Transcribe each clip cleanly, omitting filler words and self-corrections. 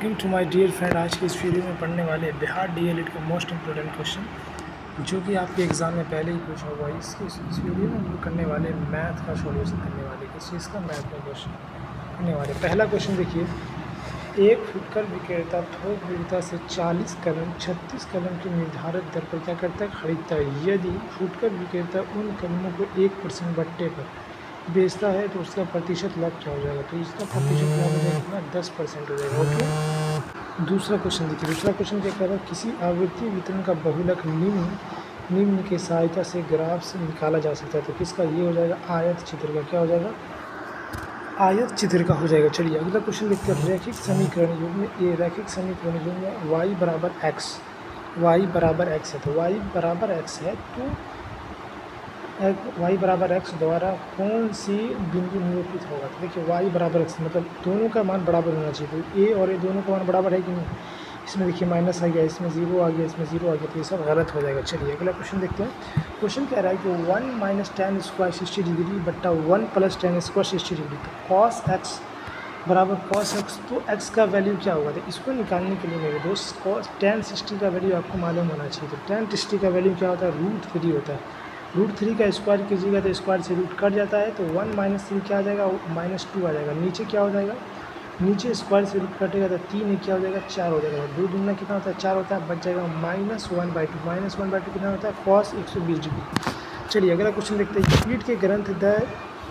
Welcome to my dear friend. आज के इस वीडियो में पढ़ने वाले बिहार डीएलएड का मोस्ट इंपॉर्टेंट क्वेश्चन जो कि आपके एग्ज़ाम में पहले ही पूछा हुआ है। इस वीडियो में हम लोग करने वाले मैथ का सॉल्यूशन करने वाले। किस चीज़ का? मैथ का क्वेश्चन करने वाले। पहला क्वेश्चन देखिए, एक फुटकर विक्रेता थोक विक्रेता से 40 कलम 36 कलम की निर्धारित दर पर क्या करता है? खरीदता है। यदि फुटकर विक्रेता उन कलमों को 1% बट्टे पर बेचता है तो उसका प्रतिशत लाभ क्या हो जाएगा? तो इसका प्रतिशत लाभ हो जाएगा 10% हो जाएगा। ओके। दूसरा क्वेश्चन देखिए, दूसरा क्वेश्चन क्या कह रहा है? किसी आवृत्ति वितरण का बहुलक निम्न की सहायता से ग्राफ से निकाला जा सकता है। तो किसका? ये हो जाएगा आयत चित्र का। क्या हो जाएगा? आयत चित्र का हो जाएगा। चलिए अगला क्वेश्चन देखते हैं। रैखिक समीकरण युग में ये रैखिक समीकरण युग में y बराबर x है। तो y बराबर x है तो y बराबर x द्वारा कौन सी बिंदु निरूपित होगा? तो देखिए y बराबर x मतलब दोनों का मान बराबर होना चाहिए। तो a और a दोनों का मान बराबर है कि नहीं? इसमें देखिए माइनस आ गया, इसमें 0 आ गया, इसमें 0 आ गया, तो ये सब गलत हो जाएगा। चलिए अगला क्वेश्चन देखते हैं। क्वेश्चन कह रहा है कि 1 माइनस टेन स्क्वायर 60 डिग्री बट्टा 1 प्लस टेन स्क्वायर 60 डिग्री। तो कॉस x बराबर कॉस x, तो x का वैल्यू क्या होगा? तो इसको निकालने के लिए मेरे दोस्त कॉस टेन 60 का वैल्यू आपको मालूम होना चाहिए। तो टेन 60 का वैल्यू क्या होता है? √3 होता है। √3 का स्क्वायर कीजिएगा तो स्क्वायर से रूट कट जाता है, तो 1 माइनस 3 क्या आ जाएगा? -2 आ जाएगा। नीचे क्या हो जाएगा? नीचे स्क्वायर से रूट कटेगा तो 3 क्या हो जाएगा? 4 हो जाएगा। 2 दूना कितना होता है? 4 होता है, बच जाएगा -1/2। -1/2 कितना होता है? cos 120 degree. चलिए अगला क्वेश्चन देखते हैं। यूक्लिड के ग्रंथ द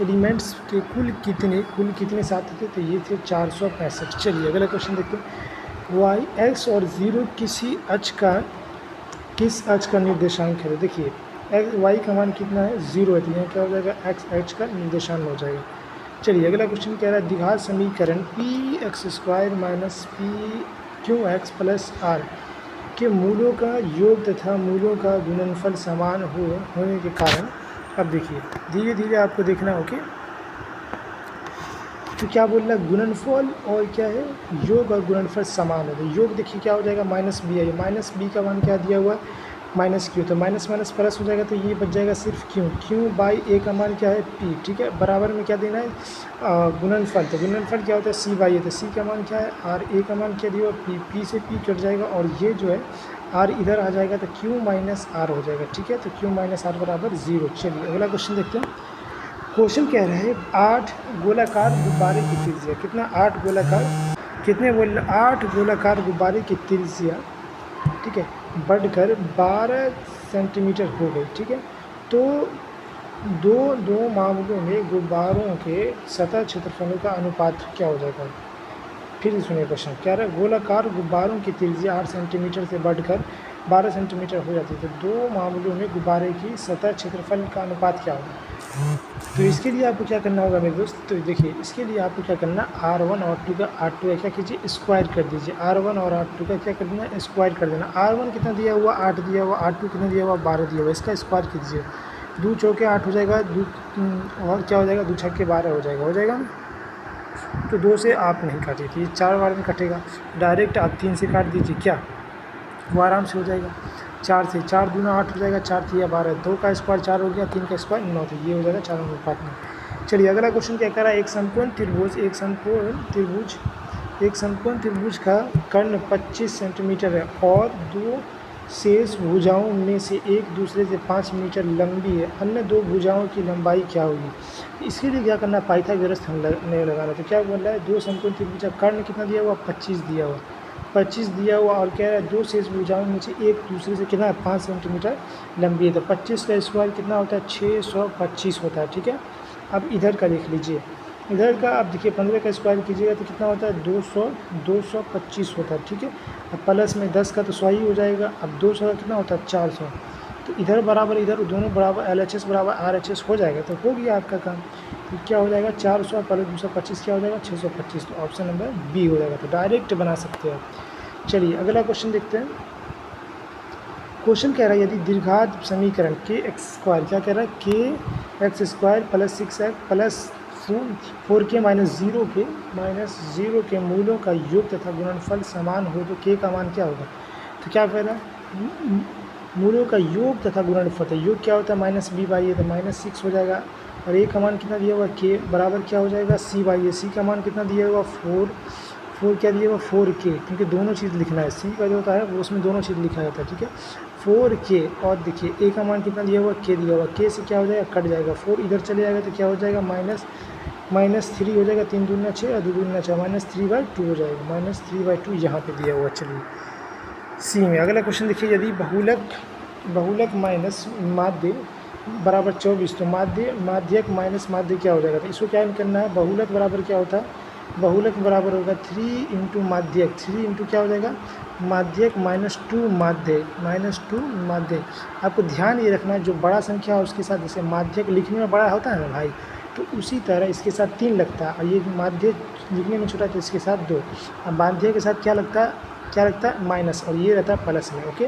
एलिमेंट्स के कुल कितने साथ थे? तो ये थे 465। चलिए अगला क्वेश्चन देखते हैं। वाई एक्स और 0 किस अक्ष का निर्देशांक है? तो देखिए वाई का मान कितना है? 0 है, तो यहाँ क्या हो जाएगा? एक्स अक्ष का निर्देशांक हो जाएगा। चलिए अगला क्वेश्चन कह रहा है द्विघात समीकरण p(x² - p(q(x + r) के मूलों का योग तथा मूलों का गुणनफल समान होने के कारण, अब देखिए धीरे धीरे आपको देखना। ओके, तो क्या बोल रहा है? गुणनफल और क्या है? योग और गुणनफल समान है। तो योग देखिए क्या हो जाएगा? -b है। -b का मान क्या दिया हुआ है? -q। तो माइनस माइनस प्लस हो जाएगा, तो ये बच जाएगा सिर्फ q/a का मान क्या है? p। ठीक है, बराबर में क्या देना है? गुणनफल। तो गुणनफल क्या होता है? c/a। तो c का मान क्या है? r। a का मान क्या दिया हुआ? p से p कट जाएगा और ये जो है r इधर आ जाएगा तो q - r हो जाएगा। ठीक है, तो q - r बराबर 0। चलिए अगला क्वेश्चन देखते हैं। क्वेश्चन कह रहे हैं 8 गोलाकार गुब्बारे की त्रिज्या कितना? 8 गोलाकार कितने बोल? 8 गोलाकार गुब्बारे की त्रिज्या, ठीक है, बढ़कर 12 सेंटीमीटर हो गई। ठीक है, तो दो मामलों में गुब्बारों के सतह क्षेत्रफलों का अनुपात क्या हो जाएगा? फिर सुनिए क्वेश्चन क्या रहा है? गोलाकार गुब्बारों की त्रिज्या 8 सेंटीमीटर से बढ़कर 12 सेंटीमीटर हो जाती है, तो दो मामलों में गुब्बारे की सतह क्षेत्रफल का अनुपात क्या होगा? तो इसके लिए आपको क्या करना होगा मेरे दोस्त? तो देखिए इसके लिए आपको क्या करना? R1 और R2 का क्या कीजिए? स्क्वायर कर दीजिए। R1 और R2 का क्या कर देना? स्क्वायर कर देना। R1 कितना दिया हुआ? 8 दिया हुआ। R2 कितना दिया हुआ? 12 दिया हुआ। इसका स्क्वायर कीजिए। 2 चौके 8 हो जाएगा, और क्या हो जाएगा? 2 छक्के 12 हो जाएगा ना? तो 2 से आप नहीं काटिए, तो ये 4 बार में कटेगा। डायरेक्ट आप 3 से काट दीजिए, क्या वो आराम से हो जाएगा। 4 से 4 दूना 8 हो जाएगा, 4 3 12, 2 का स्क्वायर 4 हो गया, 3 का स्क्वायर 9, तो ये हो जाएगा 4 अनुपात 9। चलिए अगला क्वेश्चन क्या कर रहा है? एक समकोण त्रिभुज का कर्ण 25 सेंटीमीटर है और दो शेष भुजाओं में से एक दूसरे से 5 मीटर लंबी है। अन्य दो भुजाओं की लंबाई क्या होगी? इसके लिए क्या करना? पाइथागोरस नहीं लगाना। तो क्या बोल रहा है? दो समकोण त्रिभुज का कर्ण कितना दिया हुआ? 25 दिया हुआ और कह रहा है दो शेष भुजाओं में से एक दूसरे से कितना? 5 सेंटीमीटर लंबी है। तो 25 का स्क्वायर कितना होता है? 625 होता है। ठीक है, अब इधर का देख लीजिए। इधर का अब देखिए 15 का स्क्वायर कीजिएगा तो कितना होता है? 225 होता है। ठीक है, अब प्लस में 10 का तो 100 ही हो जाएगा। अब 200 का कितना होता है? 400। तो इधर बराबर इधर दोनों बराबर LHS बराबर RHS हो जाएगा, तो हो गया आपका काम। तो क्या हो जाएगा? 400 प्लस 225 क्या हो जाएगा? 625। तो ऑप्शन नंबर बी हो जाएगा। तो डायरेक्ट बना सकते हैं आप। चलिए अगला क्वेश्चन देखते हैं। क्वेश्चन कह रहा है यदि द्विघात समीकरण kx² क्या कह रहा है? kx² + 6x + 4k - 0 के मूलों का योग तथा गुणनफल समान हो तो k का मान क्या होगा? तो क्या कह रहा है? मूलों का योग तथा गुणनफल। तो योग क्या होता है? -b/a, तो -6 हो जाएगा। और a का मान कितना दिया हुआ? k बराबर क्या हो जाएगा? c/a। c का मान कितना दिया हुआ? 4 क्या दिया हुआ 4k, क्योंकि दोनों चीज़ लिखना है, सी का जो होता है वो उसमें दोनों चीज़ लिखा जाता है, ठीक है। 4k और देखिए ए का मान कितना दिया हुआ k दिया हुआ, k से क्या हो जाएगा कट जाएगा, 4 इधर चले जाएगा तो क्या हो जाएगा -3 हो जाएगा, 3 दूना 6 और 2 दूना 4, -3/2 हो जाएगा, -3/2 यहाँ पे दिया हुआ। चलिए सी में अगला क्वेश्चन देखिए, यदि बहुलक माइनस माध्य बराबर 24, तो माध्यक माइनस माध्य क्या हो जाएगा, तो इसको क्या करना है, बहुलक बराबर क्या होता है, बहुलक बराबर होगा 3 इंटू माध्यक, 3 इंटू क्या हो जाएगा माध्यक -2 माध्य। आपको ध्यान ये रखना है जो बड़ा संख्या है उसके साथ, जैसे माध्यक लिखने में बड़ा होता है ना भाई, तो उसी तरह इसके साथ 3 लगता है, और ये माध्य लिखने में छोटा तो इसके साथ 2, अब माध्य के साथ क्या लगता है माइनस, और ये रहता है प्लस में, ओके।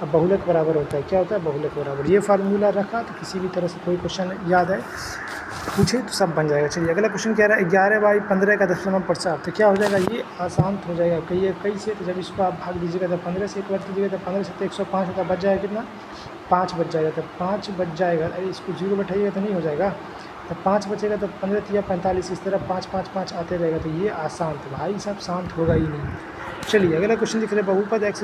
अब बहुलक बराबर होता है, क्या होता है बहुलक बराबर, ये फार्मूला रखा तो किसी भी तरह से कोई क्वेश्चन याद है पूछे तो सब बन जाएगा। चलिए अगला क्वेश्चन क्या रहा है, 11/15 का 10% तो क्या हो जाएगा, ये आसान हो जाएगा कई से, तो जब इसको आप भाग दीजिएगा तो 15 से एक बार कीजिएगा तो 15 से तो 105 होता, बच जाएगा कितना 5 बच जाएगा, तो 5 बच जाएगा, अरे इसको 0 बैठाइएगा तो नहीं हो जाएगा, तो 5 बचेगा तो 15 या 45, इस तरह 5 5 5 आते रहेगा, तो ये आसान, तो भाई सब शांत होगा ही नहीं। चलिए अगला क्वेश्चन दिख रहा है, बहुपद x²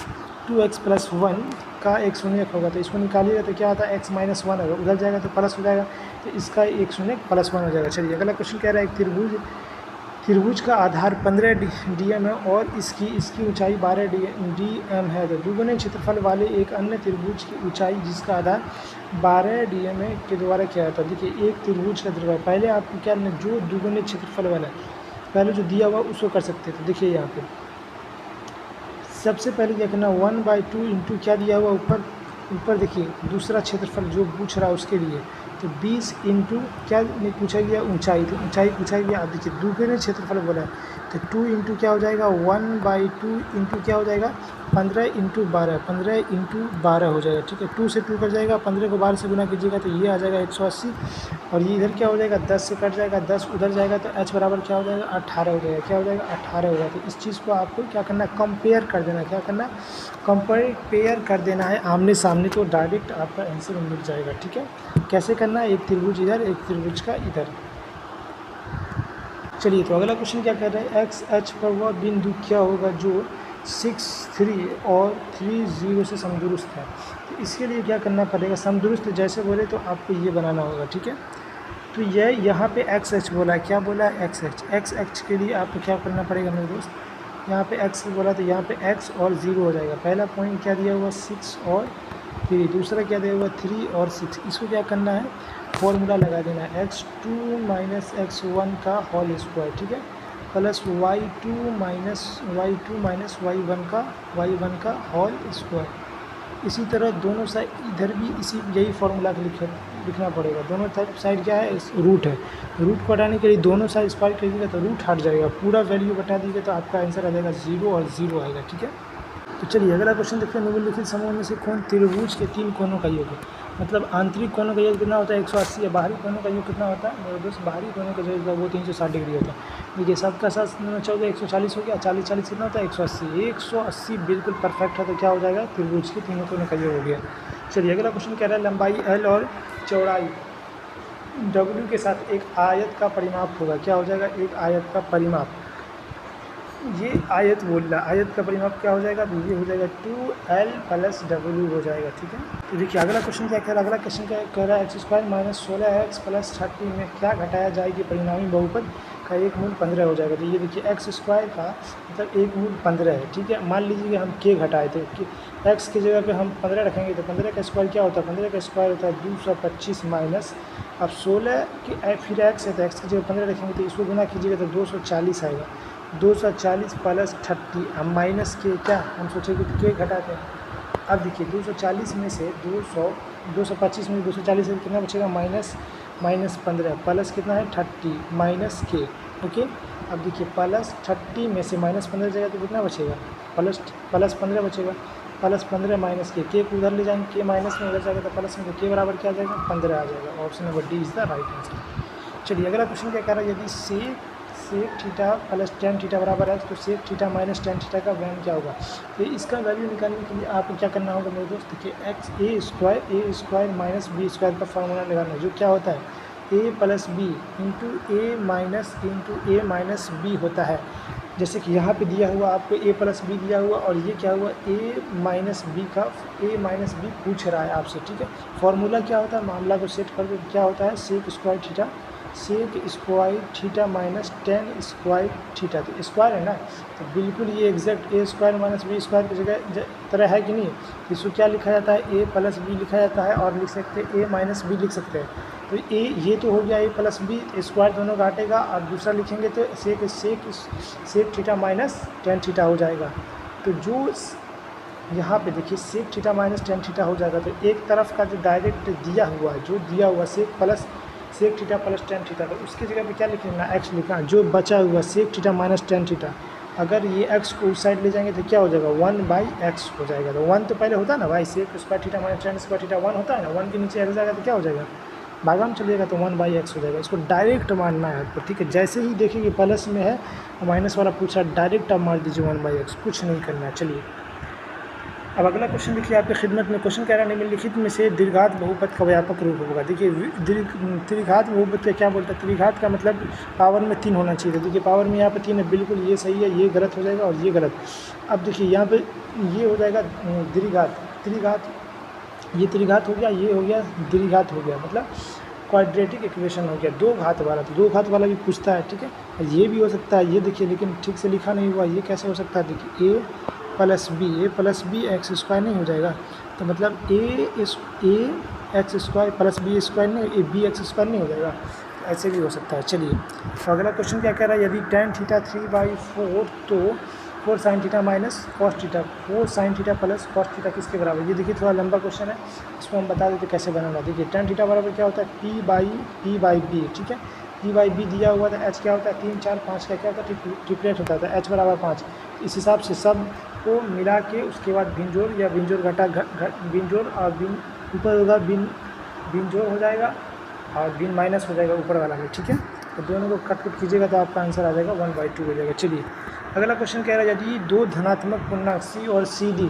- 2x + 1 का एक शून्यक होगा, तो इसको निकालिएगा तो क्या आता है x - 1 होगा, उधर जाएगा तो प्लस हो जाएगा, तो इसका एक शून्यक +1 हो जाएगा। चलिए अगला क्वेश्चन कह रहा है, एक त्रिभुज का आधार 15 dm है और इसकी ऊंचाई 12 dm है, तो दुगुने क्षेत्रफल वाले एक अन्य त्रिभुज की ऊंचाई जिसका आधार 12 dm है के द्वारा क्या होता है। देखिए एक त्रिभुज का त्रिभुज, पहले आपको क्या करना, जो दुगुने क्षेत्रफल वाला है पहले जो दिया हुआ उसको कर सकते थे। देखिए यहाँ पे सबसे पहले क्या करना, 1/2 इंटू क्या दिया हुआ ऊपर देखिए दूसरा क्षेत्रफल जो पूछ रहा है उसके लिए, तो 20 इंटू क्या पूछा गया ऊंचाई, तो ऊंचाई पूछा गया, आप देखिए दुगुने क्षेत्रफल बोला है, तो 2 इंटू क्या हो जाएगा 1/2 इंटू क्या हो जाएगा 15 इंटू 12 हो जाएगा, ठीक है। 2 से 2 कट जाएगा, 15 को 12 से गुना कीजिएगा तो ये आ जाएगा 180, और ये इधर क्या हो जाएगा 10 से कट जाएगा, 10 उधर जाएगा तो h बराबर क्या हो जाएगा 18 हो जाएगा, क्या हो जाएगा 18 हो जाएगा। तो इस चीज़ को आपको क्या करना है, कंपेयर कर देना है, क्या करना है कंपेयर कर देना है आमने सामने, तो डायरेक्ट आपका आंसर मिल जाएगा, ठीक है। कैसे करना है, एक त्रिभुज इधर एक त्रिभुज का इधर। चलिए तो अगला क्वेश्चन क्या कर रहा है, एक्स एच पर वह बिंदु क्या होगा जो 6 3 और 3 0 से समदुरुस्त है, तो इसके लिए क्या करना पड़ेगा, समदुरुस्त जैसे बोले तो आपको ये बनाना होगा, ठीक है। तो ये यहाँ पे एक्स एच बोला है, क्या बोला है एक्स एच के लिए आपको क्या करना पड़ेगा मेरे दोस्त, यहाँ पे एक्स बोला तो यहाँ पे एक्स और 0 हो जाएगा, पहला पॉइंट क्या दिया हुआ 6 और 3, दूसरा क्या दिया हुआ 3 और 6, इसको क्या करना है फॉर्मूला लगा देना है, x2 - x1 का होल स्क्वायर, ठीक है, प्लस y2 - y1 का होल स्क्वायर। इसी तरह दोनों साइड इधर भी यही फार्मूला लिखना पड़ेगा, दोनों साइड क्या है रूट है, रूट को हटाने के लिए दोनों साइड स्क्वायर करिएगा तो रूट हट जाएगा, पूरा वैल्यू बता दीजिए तो आपका आंसर आ जाएगा 0 और 0 आएगा, ठीक है। तो चलिए अगला क्वेश्चन देखते हैं, निम्नलिखित समूह में से कौन त्रिभुज के 3 कोनों का योग है, मतलब आंतरिक कोनों का योग कितना होता है 180, या बाहरी कोनों का योग कितना होता है मेरे दोस्त, बाहरी कोनों का जो होता है वो 360 डिग्री होता है। देखिए सबका साथ 14 140 हो गया, 40 40 कितना होता है 180 बिल्कुल परफेक्ट है, तो क्या हो जाएगा त्रिभुज के तीनों कोनों का योग हो गया। चलिए अगला क्वेश्चन कह रहा है, लंबाई L और चौड़ाई W के साथ एक आयत का परिमाप होगा, क्या हो जाएगा एक आयत का परिमाप, ये आयत बोल रहा है, आयत का परिमाप क्या हो जाएगा, ये हो जाएगा 2L + W हो जाएगा, ठीक है। तो देखिए अगला क्वेश्चन क्या कह रहा है, अगला क्वेश्चन क्या कह रहा है, x² - 16x + 30 में क्या घटाया जाए कि परिणामी बहुपद का एक मूल 15 हो जाएगा। तो ये देखिए x² का मतलब एक मूल 15 है, ठीक है। मान लीजिए हम k घटाए थे कि x की जगह पे हम 15 रखेंगे, तो 15 का स्क्वायर क्या होता है, 15 का स्क्वायर होता है 225 माइनस, अब 16 की फिर x है तो x की जगह 15 रखेंगे तो इसको गुना कीजिएगा तो 240 आएगा, 240 + 30, हम माइनस के क्या हम सोचेंगे कि के घटाते हैं। अब देखिए 240 में से 225 में 240 से कितना बचेगा -15 प्लस कितना है 30 माइनस के, ओके। अब देखिए +30 में से -15 जाएगा तो कितना बचेगा +15 बचेगा, +15 माइनस के को उधर ले जाएंगे, के माइनस में उधर जाएगा तो प्लस में, तो के बराबर क्या आ जाएगा 15 आ जाएगा, option number D is the right answer. चलिए अगला क्वेश्चन क्या कह रहा है, यदि सेक थीटा + tan थीटा बराबर है तो सेक थीटा - tan थीटा का वैल्यू क्या होगा। तो इसका वैल्यू निकालने के लिए आपको क्या करना होगा मेरे दोस्त, देखिए a² - b² का फार्मूला लगाना है, जो क्या होता है ए प्लस बी इंटू ए माइनस बी होता है। जैसे कि यहाँ पे दिया हुआ आपको ए प्लस बी दिया हुआ और ये क्या हुआ ए माइनस बी पूछ रहा है आपसे, ठीक है। फॉर्मूला क्या होता है, मामला को सेट करके क्या होता है, sec square theta minus tan square theta. तो स्क्वायर है ना, तो बिल्कुल ये exact a square minus b square की जगह तरह है कि नहीं। इसको क्या लिखा जाता है, ए प्लस बी लिखा जाता है और लिख सकते हैं ए माइनस बी लिख सकते हैं। तो ये तो हो गया ए प्लस बी, स्क्वायर दोनों काटेगा और दूसरा लिखेंगे तो sec theta minus tan theta हो जाएगा। तो जो यहाँ पे देखिए sec theta minus tan theta हो जाएगा। तो एक तरफ का जो डायरेक्ट दिया हुआ है, जो दिया हुआ sec theta plus tan theta, तो उसकी जगह पे क्या लिखना, एक्स लिखना। जो बचा हुआ sec theta minus tan theta, अगर ये एक्स को उस साइड ले जाएंगे तो क्या हो जाएगा, 1/x हो जाएगा। तो 1 तो पहले होता है ना भाई, sec square theta minus tan square theta 1 होता है ना, 1 के नीचे एक्स जाएगा तो क्या हो जाएगा, भागा में चलिएगा तो 1/x हो जाएगा। इसको डायरेक्ट मानना है आपको, ठीक है। जैसे ही देखिए प्लस में है माइनस वाला पूछा, डायरेक्ट आप मार दीजिए 1/x, कुछ नहीं करना है। चलिए अब अगला क्वेश्चन देखिए आपकी खिदमत में। क्वेश्चन कह रहा है निम्नलिखित में से दीर्घात बहुपद का व्यापक रूप होगा। देखिए त्रिघात बहुपद का क्या बोलता है, त्रिघात का मतलब पावर में 3 होना चाहिए। तो देखिए पावर में यहाँ पे 3 है, बिल्कुल ये सही है, ये गलत हो जाएगा और ये गलत। अब देखिए यहाँ पे ये हो जाएगा त्रिघात, ये त्रिघात हो गया, ये हो गया द्विघात हो गया, मतलब क्वाड्रेटिक इक्वेशन हो गया, दो घात वाला। तो दो घात वाला भी पूछता है, ठीक है। ये भी हो सकता है, ये देखिए लेकिन ठीक से लिखा नहीं हुआ, ये कैसे हो सकता है, देखिए A plus B X square नहीं हो जाएगा। तो मतलब A X square plus B square नहीं, ए बी एक्स स्क्वायर नहीं हो जाएगा, ऐसे भी हो सकता है। चलिए तो अगला क्वेश्चन क्या कह रहा है, यदि tan थीटा 3/4 तो 4 sin theta minus cos theta, 4 sin theta plus cos theta किसके बराबर। ये देखिए थोड़ा लंबा क्वेश्चन है, इसको हम बता देते कैसे बनाना। देखिए tan थीटा बराबर क्या होता है, P बाई बी, ठीक है। P बाई बी दिया हुआ था, H क्या होता है 3 4 5 का क्या होता है, ट्रिपलेट होता था, H बराबर 5। इस हिसाब से सब को मिला के उसके बाद भिंजोड़ या भिंजोड़ घटा भिंजोड़ और ऊपर होगा भिंजोड़ हो जाएगा और बिन माइनस हो जाएगा ऊपर वाला में, ठीक है। तो दोनों को कट कीजिएगा तो आपका आंसर आ जाएगा 1/2 हो जाएगा। चलिए अगला क्वेश्चन कह रहा है यदि दो धनात्मक पूर्णांक C और CD,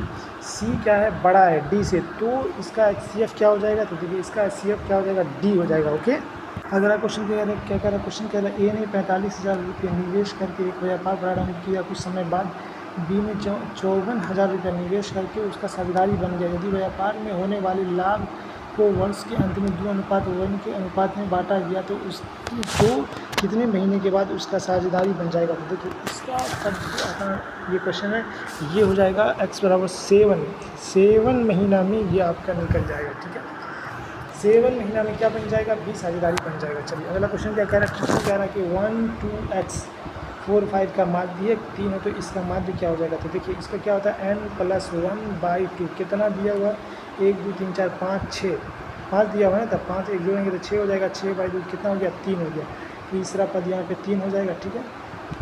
C क्या है बड़ा है D से, तो इसका HCF क्या हो जाएगा, तो देखिए इसका HCF क्या हो जाएगा, D हो जाएगा, ओके। अगला क्वेश्चन क्या कह रहा है, क्वेश्चन कह रहा है A ने 45,000 रुपये निवेश करके एक व्यापार प्रारंभ किया, कुछ समय बाद B ने 54,000 रुपये निवेश करके उसका साझेदारी बन गया। यदि व्यापार में होने वाले लाभ को वर्ष के अंत में 2:1 के अनुपात में बांटा गया तो उसको कितने महीने के बाद उसका साझेदारी बन जाएगा। तो देखिए इसका सब ये क्वेश्चन है, ये हो जाएगा x बराबर 7 महीना में ये आपका निकल जाएगा, ठीक है। 7 महीना में क्या बन जाएगा, B साझेदारी बन जाएगा। चलिए अगला क्वेश्चन क्या कह रहा है, क्वेश्चन कह रहा है कि 1 2x 4 5 का माध्य 3 है तो इसका माध्य क्या हो जाएगा। तो देखिए इसका क्या होता है n+1/2, कितना दिया हुआ 1 2 3 4 5 6, 5 दिया हुआ है ना, तब 5 एक जोड़ेंगे तो 6 हो जाएगा, 6/2 कितना हो गया 3 हो गया। तीसरा पद यहाँ पे 3 हो जाएगा, ठीक है।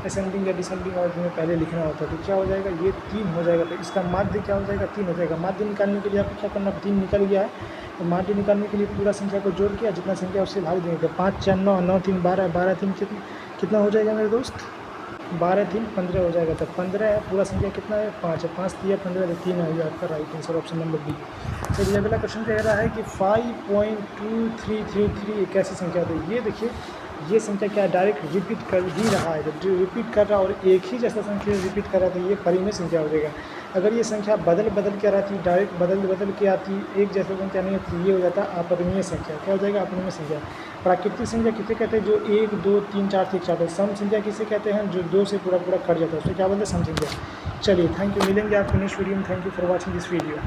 असेंडिंग या डिसेंडिंग ऑर्डर में पहले लिखना होता है, तो क्या हो जाएगा ये 3 हो जाएगा। तो इसका माध्य क्या हो जाएगा 3 हो जाएगा। माध्य निकालने के लिए आपको क्या करना, 3 निकल गया है तो माध्य निकालने के लिए पूरा संख्या को जोड़ के जितना संख्या उससे भाग देंगे। तो 5 4 9 9 3 12 12 3 कितना हो जाएगा मेरे दोस्त, 12 3 15 हो जाएगा। तो 15 है, पूरा संख्या कितना है 5 है, 5 दिया 15 तो 3 है, आपका right answer option number B. चलिए अगला क्वेश्चन कह रहा है कि 5.2333 एक ऐसी संख्या है। तो ये देखिए ये संख्या क्या डायरेक्ट रिपीट कर ही रहा है, जब जो रिपीट कर रहा है और एक ही जैसा संख्या रिपीट कर रहा है तो ये परिमेय संख्या हो जाएगा। अगर ये संख्या बदल के आती, डायरेक्ट बदल के आती, एक जैसा संख्या नहीं होती, ये हो जाता है अपरिमेय संख्या। क्या हो जाएगा, अपरिमेय संख्या। प्राकृतिक संख्या किसे कहते हैं, जो 1 2 3 4 से चाहते हैं। सम संख्या किसे कहते हैं, जो 2 से पूरा कट जाता है, उसको क्या बोलते हैं, सम संख्या। चलिए थैंक यू, मिलेंगे आपको नेक्स्ट वीडियो में। Thank you for watching this video.